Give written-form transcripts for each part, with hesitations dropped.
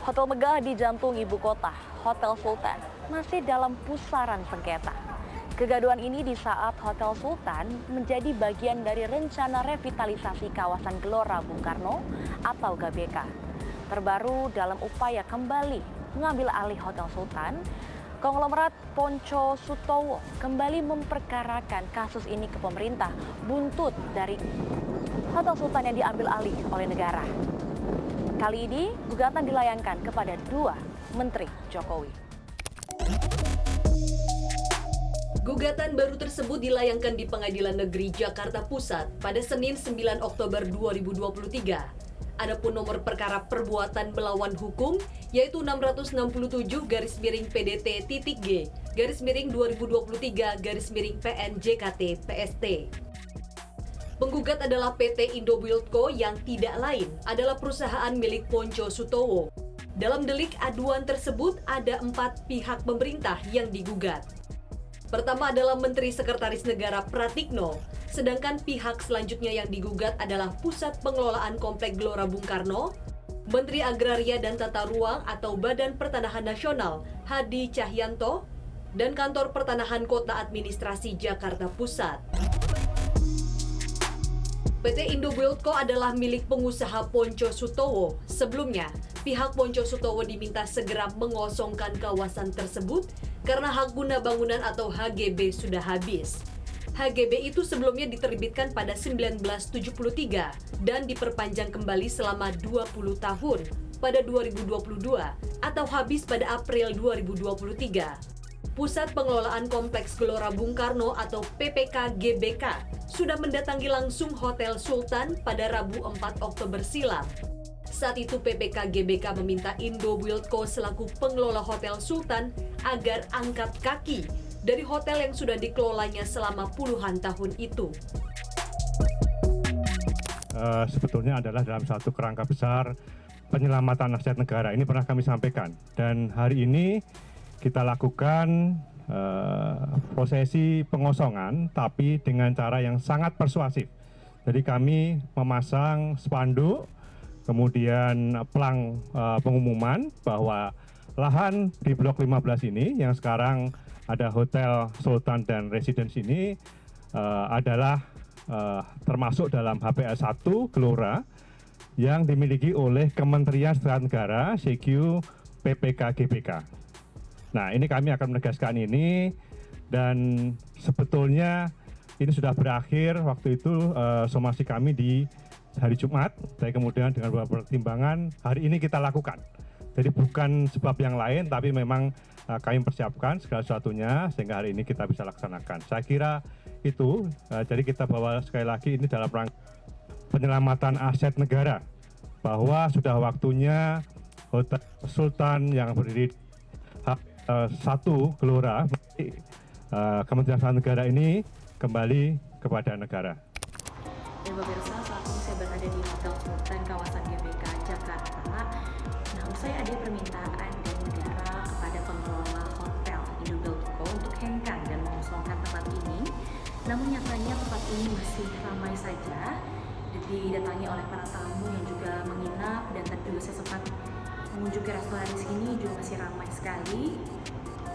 Hotel megah di jantung ibu kota, Hotel Sultan, masih dalam pusaran sengketa. Kegaduhan ini di saat Hotel Sultan menjadi bagian dari rencana revitalisasi kawasan Gelora Bung Karno atau GBK. Terbaru dalam upaya kembali mengambil alih Hotel Sultan, konglomerat Ponco Sutowo kembali memperkarakan kasus ini ke pemerintah buntut dari Hotel Sultan yang diambil alih oleh negara. Kali ini gugatan dilayangkan kepada dua Menteri Jokowi. Gugatan baru tersebut dilayangkan di Pengadilan Negeri Jakarta Pusat pada Senin 9 Oktober 2023. Adapun nomor perkara perbuatan melawan hukum yaitu 667-G/PDT-G/2023-PN-JKT-PST. Penggugat adalah PT Indobuildco yang tidak lain adalah perusahaan milik Ponco Sutowo. Dalam delik aduan tersebut ada 4 pihak pemerintah yang digugat. Pertama adalah Menteri Sekretaris Negara Pratikno, sedangkan pihak selanjutnya yang digugat adalah Pusat Pengelolaan Komplek Gelora Bung Karno, Menteri Agraria dan Tata Ruang atau Badan Pertanahan Nasional Hadi Cahyanto, dan Kantor Pertanahan Kota Administrasi Jakarta Pusat. PT Indobuildco adalah milik pengusaha Ponco Sutowo. Sebelumnya, pihak Ponco Sutowo diminta segera mengosongkan kawasan tersebut karena hak guna bangunan atau HGB sudah habis. HGB itu sebelumnya diterbitkan pada 1973 dan diperpanjang kembali selama 20 tahun pada 2022 atau habis pada April 2023. Pusat Pengelolaan Kompleks Gelora Bung Karno atau PPK GBK sudah mendatangi langsung Hotel Sultan pada Rabu 4 Oktober silam. Saat itu PPK GBK meminta Indobuildco selaku pengelola Hotel Sultan agar angkat kaki dari hotel yang sudah dikelolanya selama puluhan tahun itu. Sebetulnya adalah dalam satu kerangka besar penyelamatan aset negara. Ini pernah kami sampaikan. Dan hari ini kita lakukan prosesi pengosongan tapi dengan cara yang sangat persuasif. Jadi kami memasang spanduk, kemudian pelang pengumuman bahwa lahan di Blok 15 ini yang sekarang ada Hotel Sultan dan Residence ini adalah termasuk dalam HPS 1 Gelora yang dimiliki oleh Kementerian Sekretariat Negara CQ PPK GBK. Nah, ini kami akan menegaskan ini dan sebetulnya ini sudah berakhir waktu itu somasi kami di hari Jumat, dan kemudian dengan beberapa pertimbangan hari ini kita lakukan. Jadi bukan sebab yang lain, tapi memang kami persiapkan segala sesuatunya sehingga hari ini kita bisa laksanakan. Saya kira itu, jadi kita bawa sekali lagi ini dalam rangka penyelamatan aset negara, bahwa sudah waktunya Hotel Sultan yang berdiri satu Gelora, Kementerian Sekretariat Negara ini kembali kepada negara. Dan pemirsa, saat ini saya berada di Hotel Sultan kawasan GBK Jakarta. Nah, usai ada permintaan dari negara kepada pengelola hotel Indobuildco untuk hengkang dan mengosongkan tempat ini, namun nyatanya tempat ini masih ramai saja, didatangi oleh para tamu yang juga menginap, dan tadi juga saya sempat mengunjungi restoran di sini juga masih ramai sekali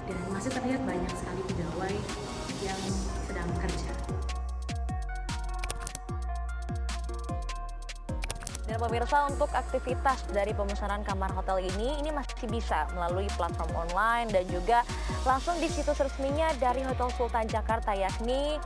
dan masih terlihat banyak sekali pegawai yang sedang bekerja. Dan pemirsa, untuk aktivitas dari pemesanan kamar hotel ini masih bisa melalui platform online dan juga langsung di situs resminya dari Hotel Sultan Jakarta, yakni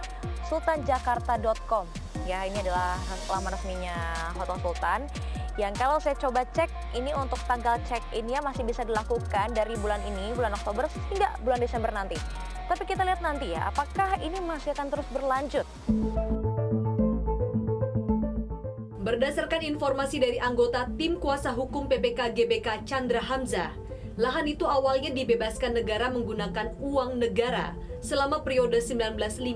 sultanjakarta.com. Ya, ini adalah laman resminya Hotel Sultan. Yang kalau saya coba cek, ini untuk tanggal check-in-nya masih bisa dilakukan dari bulan ini, bulan Oktober hingga bulan Desember nanti. Tapi kita lihat nanti ya, apakah ini masih akan terus berlanjut. Berdasarkan informasi dari anggota tim kuasa hukum PPK GBK Chandra Hamzah, lahan itu awalnya dibebaskan negara menggunakan uang negara selama periode 1959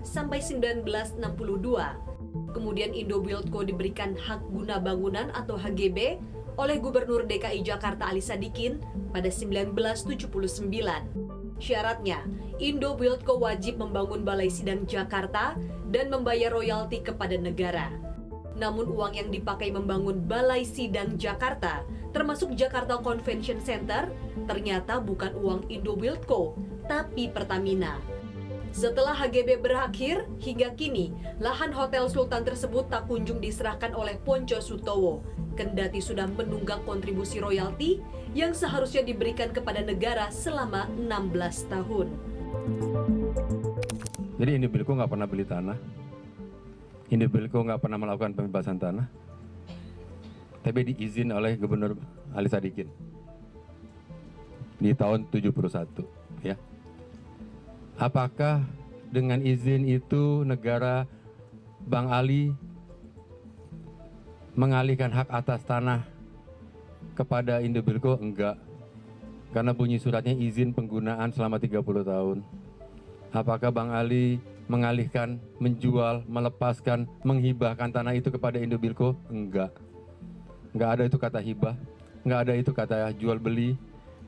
sampai 1962. Kemudian Indobuildco diberikan hak guna bangunan atau HGB oleh Gubernur DKI Jakarta Ali Sadikin pada 1979. Syaratnya, Indobuildco wajib membangun Balai Sidang Jakarta dan membayar royalti kepada negara. Namun uang yang dipakai membangun Balai Sidang Jakarta termasuk Jakarta Convention Center, ternyata bukan uang Indobuildco, tapi Pertamina. Setelah HGB berakhir, hingga kini, lahan Hotel Sultan tersebut tak kunjung diserahkan oleh Pontjo Sutowo, kendati sudah menunggak kontribusi royalti yang seharusnya diberikan kepada negara selama 16 tahun. Jadi Indobuildco nggak pernah beli tanah, Indobuildco nggak pernah melakukan pembebasan tanah, tapi diizin oleh Gubernur Ali Sadikin di tahun 71, ya. Apakah dengan izin itu negara Bang Ali mengalihkan hak atas tanah kepada Indobuildco? Enggak. Karena bunyi suratnya izin penggunaan selama 30 tahun. Apakah Bang Ali mengalihkan, menjual, melepaskan, menghibahkan tanah itu kepada Indobuildco? Enggak. Enggak ada itu kata hibah, enggak ada itu kata jual beli,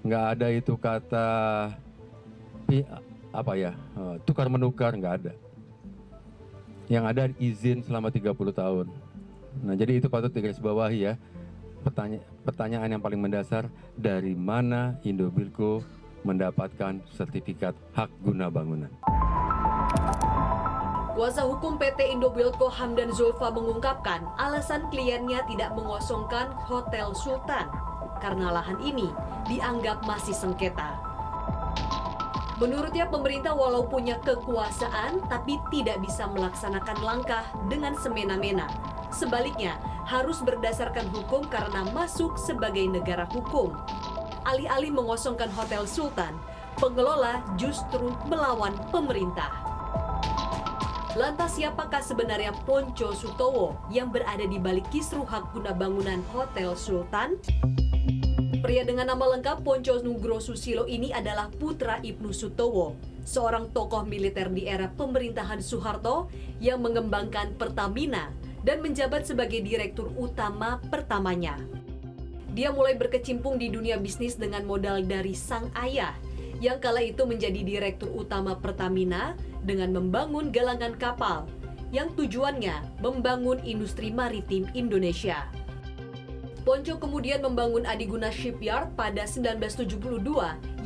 enggak ada itu kata tukar menukar, enggak ada. Yang ada izin selama 30 tahun. Nah, jadi itu patut digarisbawahi ya. Pertanyaan yang paling mendasar, dari mana Indobuildco mendapatkan sertifikat hak guna bangunan? Kuasa hukum PT Indobuildco Hamdan Zulfa mengungkapkan alasan kliennya tidak mengosongkan Hotel Sultan karena lahan ini dianggap masih sengketa. Menurutnya pemerintah walau punya kekuasaan tapi tidak bisa melaksanakan langkah dengan semena-mena. Sebaliknya, harus berdasarkan hukum karena masuk sebagai negara hukum. Alih-alih mengosongkan Hotel Sultan, pengelola justru melawan pemerintah. Lantas siapakah sebenarnya Pontjo Sutowo yang berada di balik kisruh hak guna bangunan Hotel Sultan? Pria dengan nama lengkap Pontjo Nugro Susilo ini adalah putra Ibnu Sutowo, seorang tokoh militer di era pemerintahan Soeharto yang mengembangkan Pertamina dan menjabat sebagai direktur utama pertamanya. Dia mulai berkecimpung di dunia bisnis dengan modal dari sang ayah, yang kala itu menjadi direktur utama Pertamina dengan membangun galangan kapal, yang tujuannya membangun industri maritim Indonesia. Pontjo kemudian membangun Adiguna Shipyard pada 1972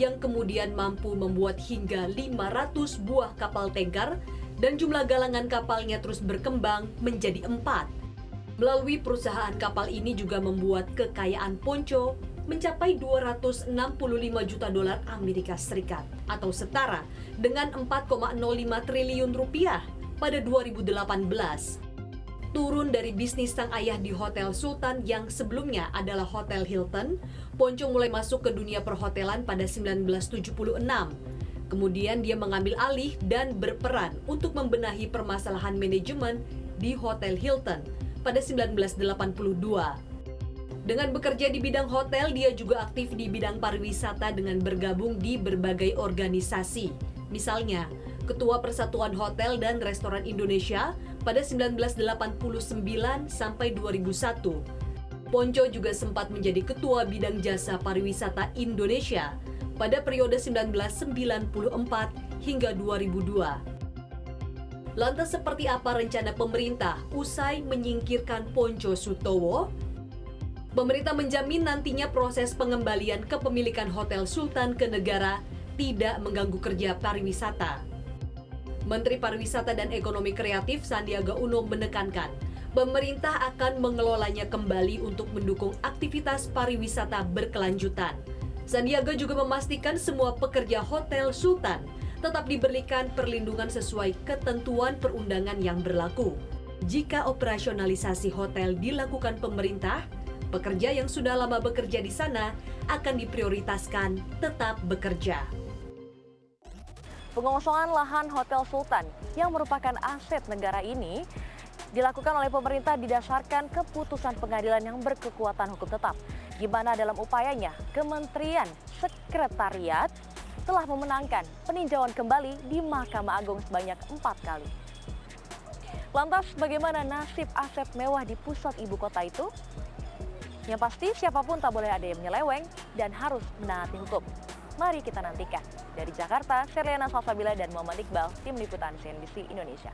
yang kemudian mampu membuat hingga 500 buah kapal tanker dan jumlah galangan kapalnya terus berkembang menjadi 4. Melalui perusahaan kapal ini juga membuat kekayaan Pontjo mencapai 265 juta dolar Amerika Serikat atau setara dengan 4,05 triliun rupiah pada 2018. Turun dari bisnis sang ayah di Hotel Sultan yang sebelumnya adalah Hotel Hilton, Pontjo mulai masuk ke dunia perhotelan pada 1976. Kemudian dia mengambil alih dan berperan untuk membenahi permasalahan manajemen di Hotel Hilton pada 1982. Dengan bekerja di bidang hotel, dia juga aktif di bidang pariwisata dengan bergabung di berbagai organisasi. Misalnya, Ketua Persatuan Hotel dan Restoran Indonesia pada 1989 sampai 2001. Pontjo juga sempat menjadi Ketua Bidang Jasa Pariwisata Indonesia pada periode 1994 hingga 2002. Lantas seperti apa rencana pemerintah usai menyingkirkan Pontjo Sutowo? Pemerintah menjamin nantinya proses pengembalian kepemilikan Hotel Sultan ke negara tidak mengganggu kerja pariwisata. Menteri Pariwisata dan Ekonomi Kreatif Sandiaga Uno menekankan, pemerintah akan mengelolanya kembali untuk mendukung aktivitas pariwisata berkelanjutan. Sandiaga juga memastikan semua pekerja Hotel Sultan tetap diberikan perlindungan sesuai ketentuan perundangan yang berlaku. Jika operasionalisasi hotel dilakukan pemerintah, pekerja yang sudah lama bekerja di sana akan diprioritaskan tetap bekerja. Pengosongan lahan Hotel Sultan yang merupakan aset negara ini dilakukan oleh pemerintah didasarkan keputusan pengadilan yang berkekuatan hukum tetap. Di mana dalam upayanya, Kementerian Sekretariat telah memenangkan peninjauan kembali di Mahkamah Agung sebanyak 4 kali. Lantas bagaimana nasib aset mewah di pusat ibu kota itu? Yang pasti siapapun tak boleh ada yang menyeleweng dan harus menaati hukum. Mari kita nantikan. Dari Jakarta, Serliana Salsabila dan Muhammad Iqbal, Tim Liputan CNBC Indonesia.